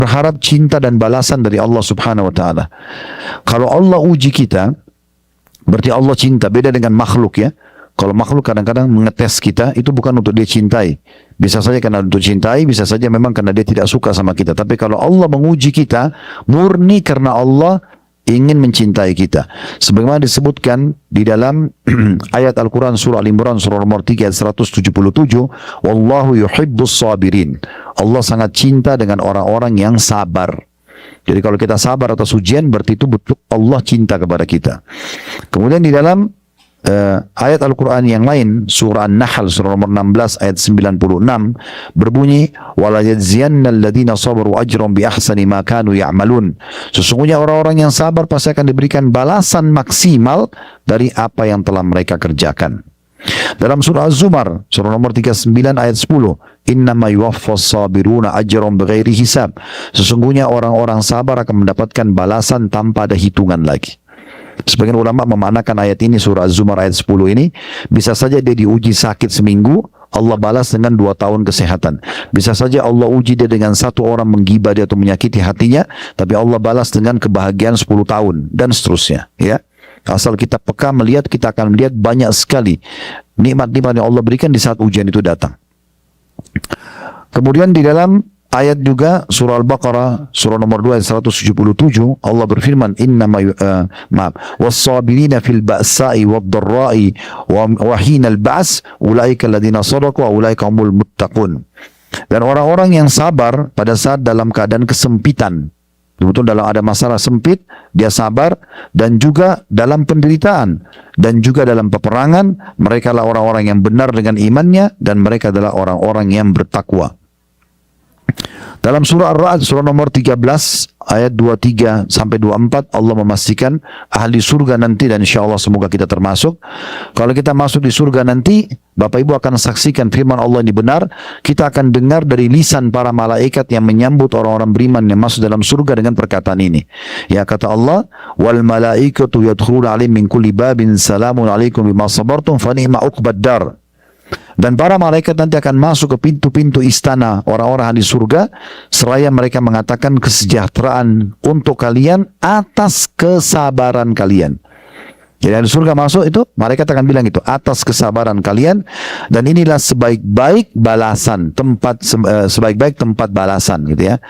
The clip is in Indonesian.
berharap cinta dan balasan dari Allah Subhanahu wa taala. Kalau Allah uji kita, berarti Allah cinta, beda dengan makhluk ya. Kalau makhluk kadang-kadang mengetes kita, itu bukan untuk dia cintai. Bisa saja karena untuk cintai, bisa saja memang karena dia tidak suka sama kita. Tapi kalau Allah menguji kita, murni karena Allah ingin mencintai kita. Sebagaimana disebutkan di dalam ayat Al-Quran surah Al-Imran surah nomor 3 ayat 177, Wallahu yuhibbus sabirin. Allah sangat cinta dengan orang-orang yang sabar. Jadi kalau kita sabar atas ujian, berarti itu betul Allah cinta kepada kita. Kemudian di dalam ayat Al-Quran yang lain, surah An-Nahl surah nomor 16 ayat 96 berbunyi, wala yajziyannal ladzina sabaru ajran bi ahsani ma kanu ya'malun. Sesungguhnya orang-orang yang sabar pasti akan diberikan balasan maksimal dari apa yang telah mereka kerjakan. Dalam surah Az-Zumar surah nomor 39 ayat 10, innama yuwaffas sabiruna ajran bighairi hisab. Sesungguhnya orang-orang sabar akan mendapatkan balasan tanpa ada hitungan lagi. Sebagian ulama memanakan ayat ini, surah Az-Zumar ayat 10 ini, bisa saja dia diuji sakit seminggu, Allah balas dengan 2 tahun kesehatan. Bisa saja Allah uji dia dengan 1 orang menggibah dia atau menyakiti hatinya, tapi Allah balas dengan kebahagiaan 10 tahun, dan seterusnya. Ya, asal kita peka melihat, kita akan melihat banyak sekali nikmat-nikmat yang Allah berikan di saat ujian itu datang. Kemudian di dalam ayat juga surah Al-Baqarah surah nomor 2 ayat 177, Allah berfirman, was-sabirina fil ba'sa'i wad-dharra'i wa hinal ba's ulaika alladziina shadaqu wa ulaika humul muttaqun. Dan orang-orang yang sabar pada saat dalam keadaan kesempitan, betul dalam ada masalah sempit, dia sabar, dan juga dalam penderitaan, dan juga dalam peperangan, mereka adalah orang-orang yang benar dengan imannya, dan mereka adalah orang-orang yang bertakwa. Dalam surah Ar-Ra'd surah nomor 13 ayat 23 sampai 24 Allah memastikan ahli surga nanti, dan insya Allah semoga kita termasuk. Kalau kita masuk di surga nanti, Bapak Ibu akan saksikan firman Allah ini benar. Kita akan dengar dari lisan para malaikat yang menyambut orang-orang beriman yang masuk dalam surga dengan perkataan ini. Ya, kata Allah, wal malaikatu yadkhuluna alaihim min kulli babin salamun alaikum bima sabartum fa ni'ma uqbad dar. Dan para malaikat nanti akan masuk ke pintu-pintu istana orang-orang di surga, seraya mereka mengatakan kesejahteraan untuk kalian atas kesabaran kalian. Jadi di surga masuk itu, malaikat akan bilang itu, atas kesabaran kalian, dan inilah sebaik-baik balasan, sebaik-baik tempat balasan gitu ya.